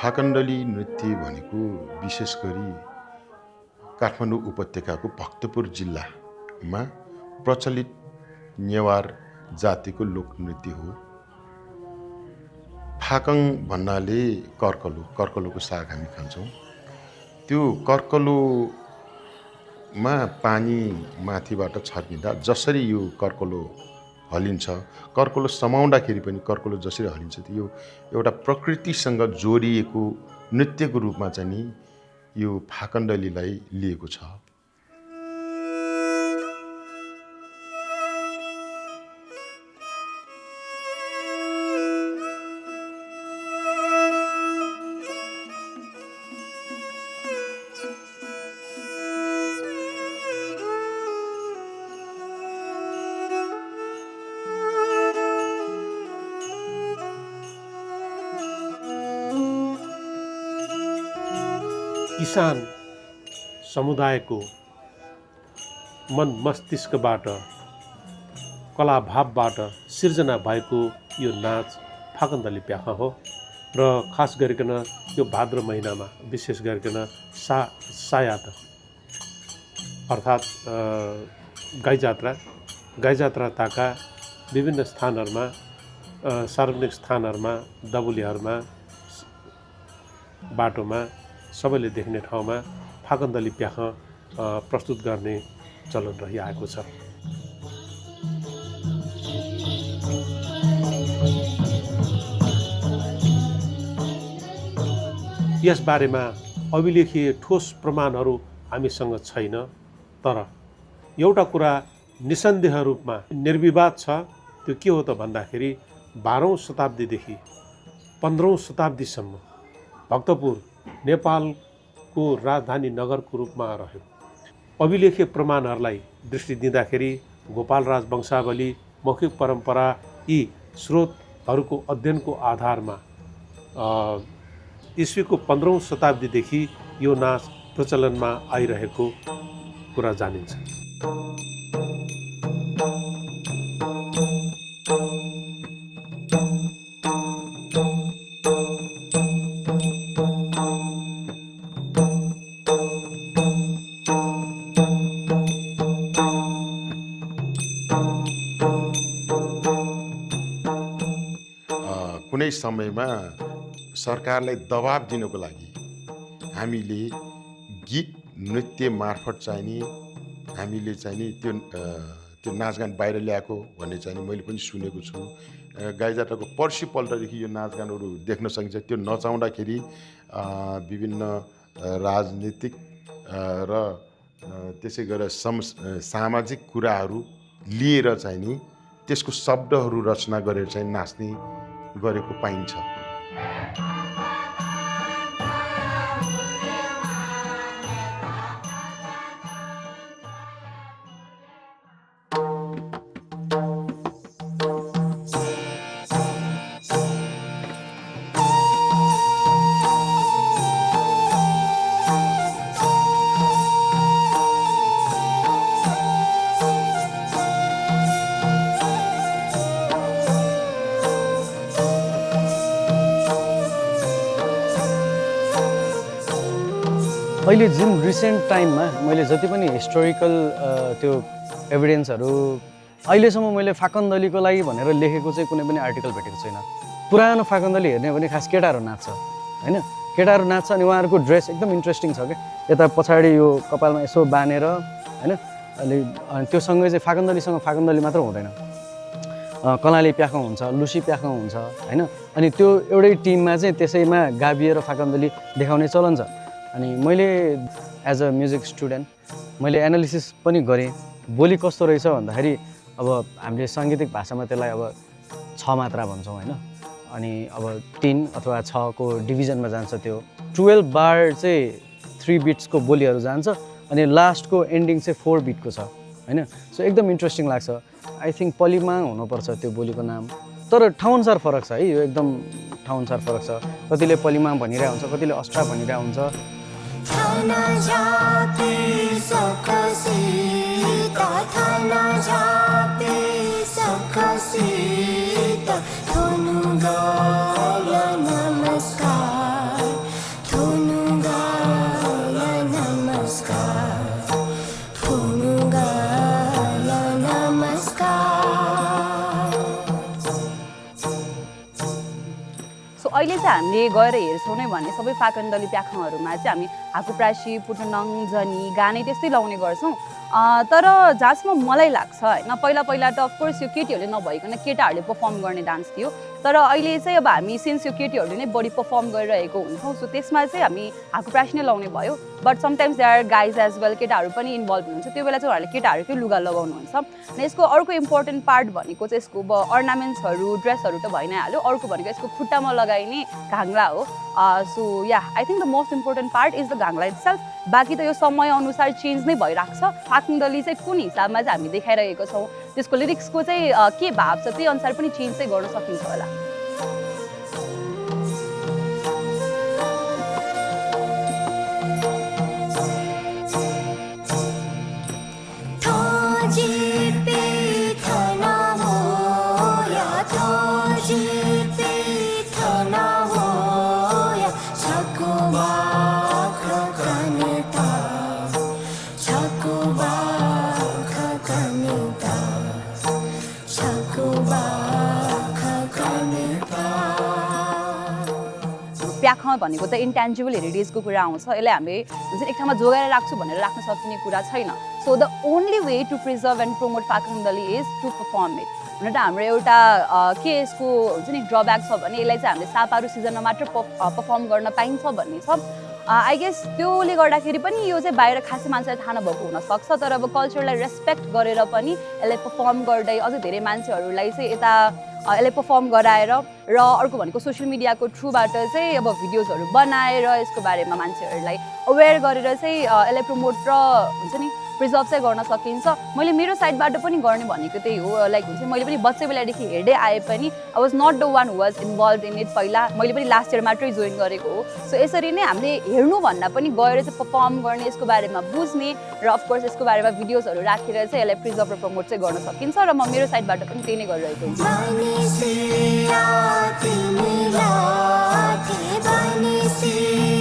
फाकण्डली नृत्य भनेको विशेष गरी काठमाडौँ उपत्यकाको भक्तपुर जिल्लामा प्रचलित नेवार जातिको लोकनृत्य हो। फाकङ भन्नाले कर्कलोको साग हामी खान्छौँ। त्यो कर्कलोमा पानी माथिबाट छर्किँदा जसरी यो कर्कलो हलिन्छ, कर्कलो समाउँदाखेरि पनि कर्कलो जसरी हलिन्छ, त्यो एउटा प्रकृतिसँग जोडिएको नृत्यको रूपमा चाहिँ नि यो फाकण्डलीलाई लिएको छ। किसान समुदायको मन मस्तिष्कबाट कलाभावबाट सिर्जना भएको यो नाच फाकण्डली प्याख हो र खास गरिकन यो भाद्र महिनामा विशेष गरिकन सायात अर्थात् गाई जात्रा ताका विभिन्न स्थानहरूमा सार्वजनिक स्थानहरूमा दबुलीहरूमा बाटोमा सबैले देख्ने ठाउँमा फाकण्डली प्याख प्रस्तुत गर्ने चलन रहिआएको छ। यस बारेमा अभिलेखीय ठोस प्रमाणहरू हामीसँग छैन, तर एउटा कुरा निसन्देह रूपमा निर्विवाद छ। त्यो के हो त भन्दाखेरि 12औं शताब्दीदेखि 15औं शताब्दीसम्म भक्तपुर नेपालको राजधानी नगरको रूपमा रह्यो। अभिलेखीय प्रमाणहरूलाई दृष्टि दिँदाखेरि गोपालराज वंशावली, मौखिक परम्परा यी स्रोतहरूको अध्ययनको आधारमा इस्वीको 15औं शताब्दीदेखि यो नाच प्रचलनमा आइरहेको कुरा जानिन्छ। कुनै समयमा सरकारलाई दबाब दिनको लागि हामीले गीत नृत्य मार्फत चाहिँ नि हामीले चाहिँ नि त्यो नाचगान बाहिर ल्याएको भन्ने चाहिँ नि मैले पनि सुनेको छु। गाईजात्राको पर्सिपल्टदेखि यो नाचगानहरू देख्न सकिन्छ। त्यो नचाउँदाखेरि विभिन्न राजनीतिक र त्यसै गरेर सामाजिक कुराहरू लिएर चाहिँ नि त्यसको शब्दहरू रचना गरेर चाहिँ नाच्ने गरेको पाइन्छ। अहिले जुन रिसेन्ट टाइममा मैले जति पनि हिस्टोरिकल त्यो एभिडेन्सहरू अहिलेसम्म मैले फाकण्डलीको लागि भनेर लेखेको चाहिँ कुनै पनि आर्टिकल भेटेको छैन। पुरानो फाकण्डली हेर्ने भने खास केटाहरू नाच्छ हैन, केटाहरू नाच्छ अनि उहाँहरूको ड्रेस एकदम इन्ट्रेस्टिङ छ क्या। यता पछाडि यो कपालमा यसो बानेर हैन, अनि त्यो सँगै चाहिँ फाकण्डली मात्र हुँदैन, कलाले प्याखौँ हुन्छ, लुसी प्याखौँ हुन्छ हैन। अनि त्यो एउटै टिममा चाहिँ त्यसैमा गाभिएर फाकण्डली देखाउने चलन छ। अनि मैले एज अ म्युजिक स्टुडेन्ट मैले एनालिसिस पनि गरेँ बोली कस्तो रहेछ भन्दाखेरि अब हामीले साङ्गीतिक भाषामा त्यसलाई अब 6 मात्रा भन्छौँ हैन। अनि अब 3 अथवा 6 को डिभिजनमा जान्छ। त्यो 12 बार चाहिँ 3 बिट्सको बोलीहरू जान्छ अनि लास्टको एन्डिङ चाहिँ 4 बिटको छ हैन। सो एकदम इन्ट्रेस्टिङ लाग्छ। आई थिङ्क पलिमाङ हुनुपर्छ त्यो बोलीको नाम, तर ठाउँअनुसार फरक छ है, यो एकदम ठाउँअनुसार फरक छ। कतिले पलिमाङ भनिरहेको हुन्छ, कतिले अस्ट्रा भनिरहेको हुन्छ। थाना झापे सकसिता थाना झापे सकसिता थोनुगाल नमस्कार थोनुगाल नमस्कार थोनुगाल नमस्कार। सो अहिले चाहिँ हामीले गएर हेर्छौँ नै भने सबै फाकन्दली प्याखाहरूमा चाहिँ हामी हाकुप्रासी पुटनङ जनी गानै त्यस्तै लाउने गर्छौँ। तर जहाँसम्म मलाई लाग्छ होइन पहिला त अफकोर्स यो केटीहरूले नभइकन केटाहरूले पर्फर्म गर्ने डान्स थियो। तर अहिले चाहिँ अब हामी सिन्स यो केटीहरूले नै बढी पर्फर्म गरिरहेको हुन्छौँ सो त्यसमा चाहिँ हामी हाकुप्रासी नै लाउने भयो। But sometimes they are guys as well केटाहरू पनि इन्भल्भ हुनुहुन्छ त्यो बेला चाहिँ उहाँहरूले केटाहरूकै लुगा लगाउनुहुन्छ। अनि यसको अर्को इम्पोर्टेन्ट पार्ट भनेको चाहिँ यसको अर्नामेन्ट्सहरू ड्रेसहरू त भइ नै हाल्यो। अर्को भनेको यसको खुट्टामा लगाइने घाङ्ला हो। So yeah I think the most important part is the घाङ्ला इट्सेल्फ। बाँकी त यो समयअनुसार चेन्ज नै भइरहेको छ। फाकन्दली चाहिँ कुन हिसाबमा चाहिँ हामी देखाइरहेको छौँ त्यसको लिरिक्सको चाहिँ के भाव छ त्यही अनुसार पनि चेन्ज चाहिँ गर्न सकिन्छ होला। प्याख भनेको त इन्ट्यान्जिबल हेरिटेजको कुरा आउँछ। यसलाई हामीले हुन्छ एक ठाउँमा जोगाएर राख्छु भनेर राख्न सकिने कुरा छैन। So the only way to preserve and promote फाकन्दली इज टु पर्फर्म इट। हुन त हाम्रो एउटा के यसको हुन्छ नि ड्रब्याक छ भने यसलाई चाहिँ हामीले सापारु सिजनमा मात्र पर्फर्म गर्न पाइन्छ भन्ने छ। आई गेस त्योले गर्दाखेरि पनि यो चाहिँ बाहिर खासै मान्छेलाई थाहा नभएको हुनसक्छ। तर अब कल्चरलाई रेस्पेक्ट गरेर पनि यसलाई पर्फर्म गर्दै अझै धेरै मान्छेहरूलाई चाहिँ यता यसलाई पर्फर्म गराएर र अर्को भनेको सोसियल मिडियाको थ्रुबाट चाहिँ अब भिडियोजहरू बनाएर यसको बारेमा मान्छेहरूलाई अवेर गरेर चाहिँ यसलाई प्रमोट र हुन्छ नि प्रिजर्भ चाहिँ गर्न सकिन्छ। मैले मेरो साइडबाट पनि गर्ने भनेको त्यही हो। लाइक हुन्छ मैले पनि बच्चा बेलादेखि हेर्दै आए पनि I was not the one who was involve in it. पहिला मैले पनि लास्ट इयर मात्रै जोइन गरेको हो। सो यसरी नै हामीले हेर्नु भन्दा पनि गएर चाहिँ पर्फर्म गर्ने यसको बारेमा बुझ्ने र अफकोर्स यसको बारेमा भिडियोजहरू राखेर चाहिँ यसलाई प्रिजर्भ र प्रमोट चाहिँ गर्न सकिन्छ र म मेरो साइडबाट पनि त्यही नै गरिरहेको हुन्छु। बनिसी